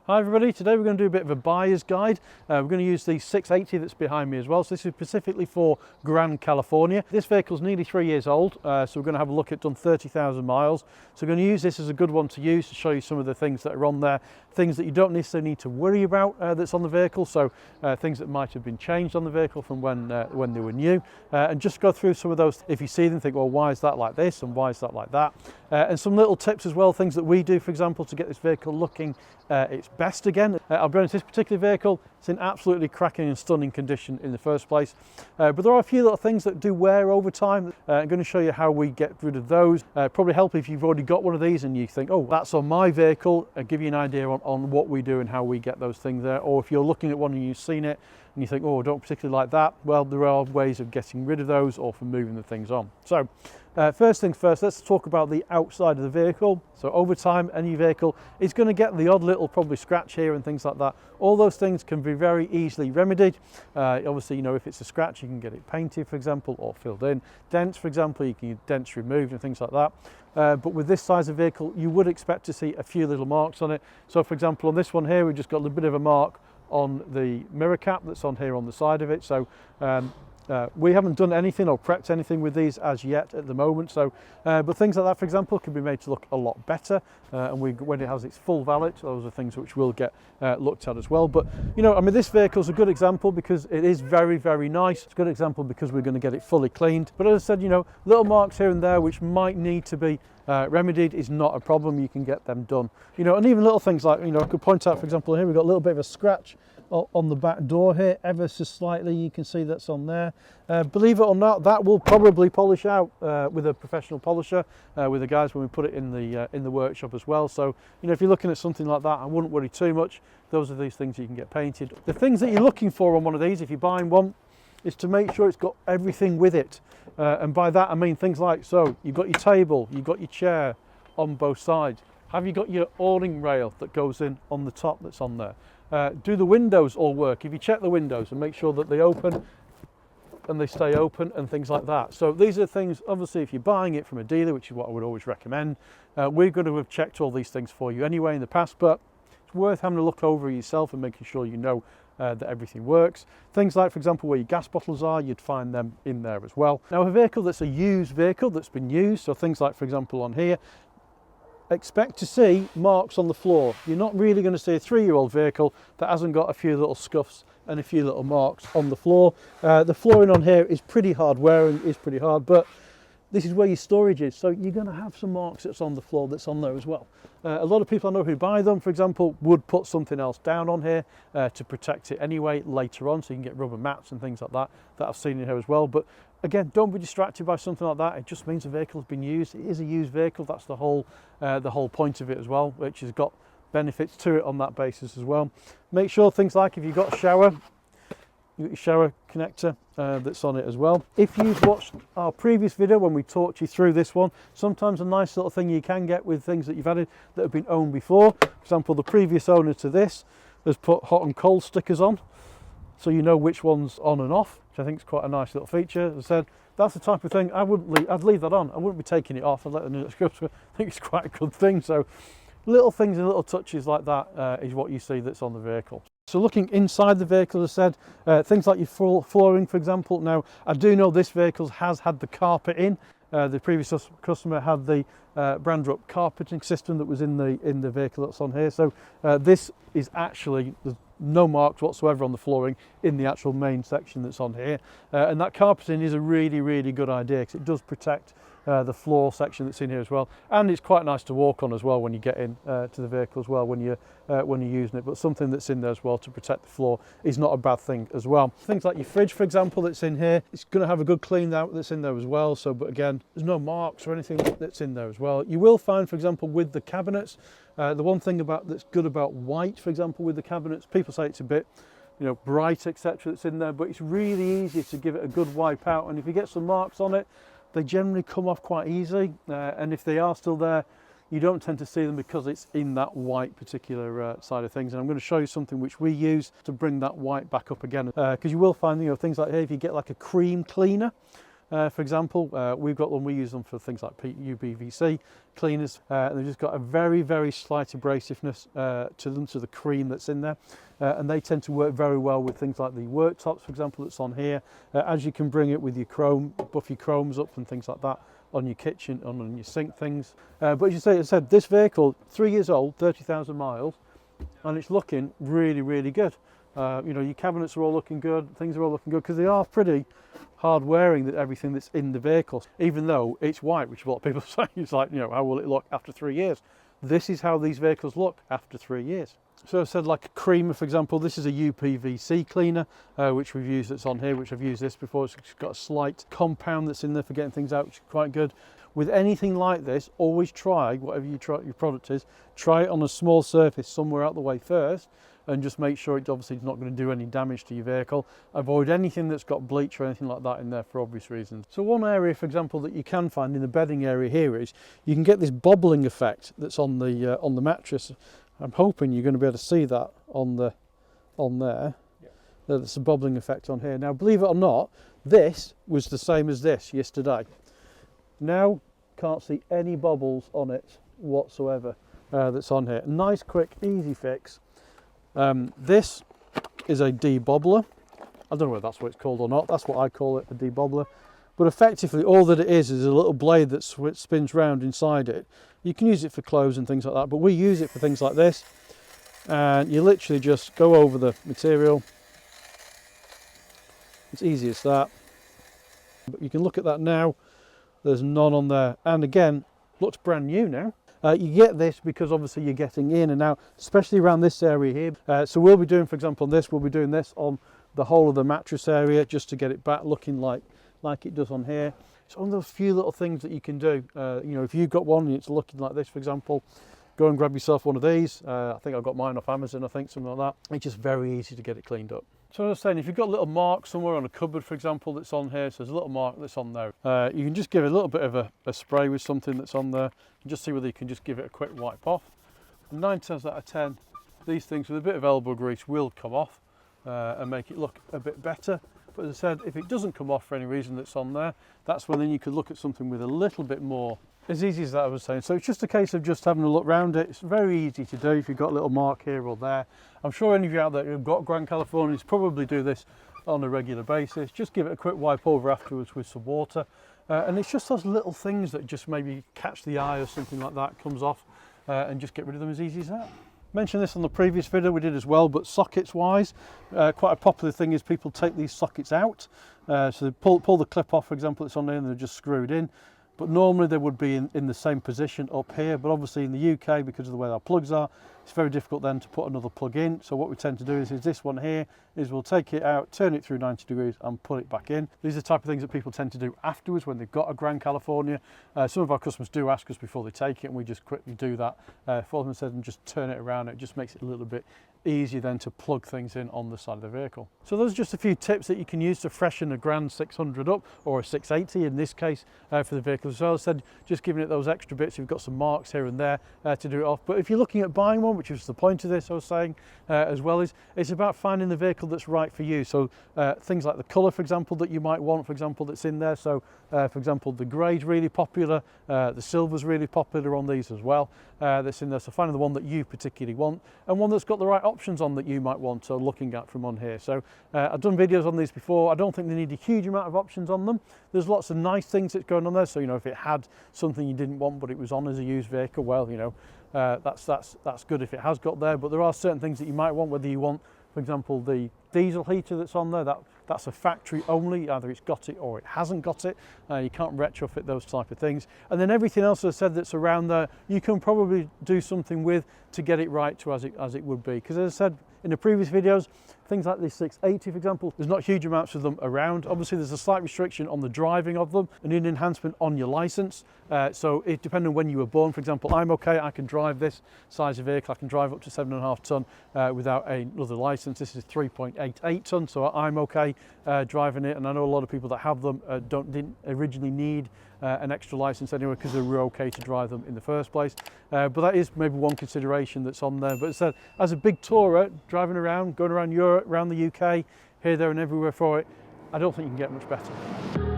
Hi everybody, today we're going to do a bit of a buyer's guide. We're going to use the 680 that's behind me as well. So this is specifically for Grand California. This vehicle's nearly 3 years old, so we're going to have a look at done 30,000 miles. So we're going to use this as a good one to use to show you some of the things that are on there, things that you don't necessarily need to worry about that's on the vehicle. So things that might have been changed on the vehicle from when they were new, and just go through some of those. If you see them, think, well, why is that like this and why is that like that? And some little tips as well, things that we do, for example, to get this vehicle looking its best again. I'll be honest, this particular vehicle, it's in absolutely cracking and stunning condition in the first place. But there are a few little things that do wear over time. I'm going to show you how we get rid of those. Probably help if you've already got one of these and you think, oh, that's on my vehicle. I'll give you an idea on what we do and how we get those things there. Or if you're looking at one and you've seen it and you think, oh, I don't particularly like that, well, there are ways of getting rid of those or for moving the things on. So first things first, let's talk about the outside of the vehicle. So over time, any vehicle is going to get the odd little probably scratch here and things like that. All those things can be very easily remedied. Obviously, you know, if it's a scratch, you can get it painted, for example, or filled in. Dents, for example, you can get dents removed and things like that. But with this size of vehicle, you would expect to see a few little marks on it. So for example, on this one here, we've just got a little bit of a mark on the mirror cap that's on here on the side of it. So we haven't done anything or prepped anything with these as yet at the moment. So, but things like that, for example, can be made to look a lot better. And when it has its full valet, those are things which will get looked at as well. But you know, I mean, this vehicle is a good example because it is very, very nice. It's a good example because we're going to get it fully cleaned. But as I said, you know, little marks here and there which might need to be remedied is not a problem. You can get them done. You know, and even little things like, you know, I could point out, for example, here we've got a little bit of a scratch on the back door here, ever so slightly. You can see that's on there. Believe it or not, that will probably polish out with a professional polisher, with the guys when we put it in the workshop as well. So you know, if you're looking at something like that, I wouldn't worry too much. Those are these things you can get painted. The things that you're looking for on one of these, if you're buying one, is to make sure it's got everything with it. And by that I mean things like, so you've got your table, you've got your chair on both sides. Have you got your awning rail that goes in on the top that's on there? Do the windows all work? If you check the windows and make sure that they open and they stay open and things like that. So these are things, obviously, if you're buying it from a dealer, which is what I would always recommend, we're going to have checked all these things for you anyway in the past, but it's worth having a look over yourself and making sure you know that everything works. Things like, for example, where your gas bottles are, you'd find them in there as well. Now, a vehicle that's a used vehicle that's been used, so things like, for example, on here, expect to see marks on the floor. You're not really going to see a 3-year-old vehicle that hasn't got a few little scuffs and a few little marks on the floor. The flooring on here is pretty hard wearing, is pretty hard, but this is where your storage is, so you're going to have some marks that's on the floor that's on there as well. A lot of people I know who buy them, for example, would put something else down on here to protect it anyway later on, so you can get rubber mats and things like that I've seen in here as well. But again, don't be distracted by something like that. It just means the vehicle has been used. It is a used vehicle. That's the whole point of it as well, which has got benefits to it on that basis as well. Make sure things like, if you've got a shower, you've got your shower connector that's on it as well. If you've watched our previous video when we talked you through this one, sometimes a nice little thing you can get with things that you've added that have been owned before. For example, the previous owner to this has put hot and cold stickers on, so you know which one's on and off, which I think is quite a nice little feature. As I said, that's the type of thing I'd leave that on. I wouldn't be taking it off. I'd let them know. I think it's quite a good thing. So little things and little touches like that is what you see that's on the vehicle. So looking inside the vehicle, as I said, things like your flooring, for example. Now, I do know this vehicle has had the carpet in. The previous customer had the brand-up carpeting system that was in the vehicle that's on here. So this is actually, there's no marks whatsoever on the flooring in the actual main section that's on here. And that carpeting is a really, really good idea because it does protect the floor section that's in here as well, and it's quite nice to walk on as well when you get in to the vehicle as well when you're using it. But something that's in there as well to protect the floor is not a bad thing as well. Things like your fridge, for example, that's in here, it's going to have a good clean out that's in there as well. So, but again, there's no marks or anything that's in there as well. You will find, for example, with the cabinets, the one thing that's good about white, for example, with the cabinets, people say it's a bit, you know, bright, etc. that's in there, but it's really easy to give it a good wipe out, and if you get some marks on it, they generally come off quite easy, and if they are still there, you don't tend to see them because it's in that white particular side of things. And I'm going to show you something which we use to bring that white back up again, because you will find, you know, things like here, if you get like a cream cleaner, for example. We've got them, we use them for things like UPVC cleaners. They've just got a very, very slight abrasiveness to them, to the cream that's in there. And they tend to work very well with things like the worktops, for example, that's on here. As you can bring it with your chrome, buff your chromes up and things like that on your kitchen, on your sink things. But as I said, this vehicle, 3 years old, 30,000 miles, and it's looking really, really good. You know, your cabinets are all looking good, things are all looking good, because they are pretty hard wearing, that everything that's in the vehicle, even though it's white, which a lot of people say. It's like, you know, how will it look after 3 years? This is how these vehicles look after 3 years. So I said, like a creamer, for example, this is a UPVC cleaner, which we've used, that's on here, which I've used this before. It's got a slight compound that's in there for getting things out, which is quite good. With anything like this, always try, whatever your product is, try it on a small surface somewhere out the way first, and just make sure it's obviously not going to do any damage to your vehicle. Avoid anything that's got bleach or anything like that in there for obvious reasons. So one area, for example, that you can find in the bedding area here is you can get this bobbling effect that's on the mattress. I'm hoping you're going to be able to see that on there. Yeah. There's a bobbling effect on here. Now, believe it or not, this was the same as this yesterday. Now, can't see any bobbles on it whatsoever that's on here. Nice, quick, easy fix. This is a debobbler. I don't know whether that's what it's called or not. That's what I call it, a debobbler. But effectively, all that it is a little blade that spins round inside it. You can use it for clothes and things like that, but we use it for things like this. And you literally just go over the material. It's easy as that. But you can look at that now. There's none on there. And again, looks brand new now. You get this because obviously you're getting in and out, especially around this area here. So we'll be doing, for example, we'll be doing this on the whole of the mattress area, just to get it back looking like it does on here. It's one of those few little things that you can do. You know, if you've got one and it's looking like this, for example, go and grab yourself one of these. I think I got mine off Amazon, I think, something like that. It's just very easy to get it cleaned up. So as I was saying, if you've got a little mark somewhere on a cupboard, for example, that's on here, so there's a little mark that's on there, you can just give it a little bit of a spray with something that's on there, and just see whether you can just give it a quick wipe off. And 9 times out of 10, these things with a bit of elbow grease will come off and make it look a bit better. But as I said, if it doesn't come off for any reason that's on there, that's when then you could look at something with a little bit more. As easy as that, I was saying. So it's just a case of just having a look around it. It's very easy to do if you've got a little mark here or there. I'm sure any of you out there who've got Grand Californians probably do this on a regular basis. Just give it a quick wipe over afterwards with some water. And it's just those little things that just maybe catch the eye or something like that comes off, and just get rid of them as easy as that. Mentioned this on the previous video we did as well, but sockets wise, quite a popular thing is people take these sockets out. So they pull the clip off, for example, it's on there and they're just screwed in. But normally they would be in the same position up here, but obviously in the UK, because of the way our plugs are, it's very difficult then to put another plug in. So what we tend to do is this one here, is we'll take it out, turn it through 90 degrees and put it back in. These are the type of things that people tend to do afterwards when they've got a Grand California. Some of our customers do ask us before they take it, and we just quickly do that for them instead and just turn it around. It just makes it a little bit easier then to plug things in on the side of the vehicle. So those are just a few tips that you can use to freshen a Grand 600 up, or a 680 in this case, for the vehicle as well. As I said, just giving it those extra bits. You've got some marks here and there to do it off. But if you're looking at buying one, which is the point of this, I was saying as well, is it's about finding the vehicle that's right for you. So things like the colour, for example, that you might want, for example, that's in there. So for example, the grey's really popular, the silver's really popular on these as well, that's in there. So finding the one that you particularly want, and one that's got the right options on that you might want, so looking at from on here. So I've done videos on these before. I don't think they need a huge amount of options on them. There's lots of nice things that's going on there. So, you know, if it had something you didn't want but it was on as a used vehicle, well, you know, that's good if it has got there. But there are certain things that you might want, whether you want, for example, the diesel heater that's on there, that's a factory only, either it's got it or it hasn't got it. You can't retrofit those type of things. And then everything else I said that's around there, you can probably do something with to get it right to as it would be. Because as I said in the previous videos, things like this 680, for example, there's not huge amounts of them around. Obviously, there's a slight restriction on the driving of them and an enhancement on your license. So it depending on when you were born. For example, I'm okay, I can drive this size of vehicle. I can drive up to 7.5 ton without another license. This is 3.88 ton, so I'm okay driving it. And I know a lot of people that have them didn't originally need an extra license anyway, because they were okay to drive them in the first place. But that is maybe one consideration that's on there. But as I said, as a big tourer, driving around, going around Europe, around the UK, here, there and everywhere for it, I don't think you can get much better.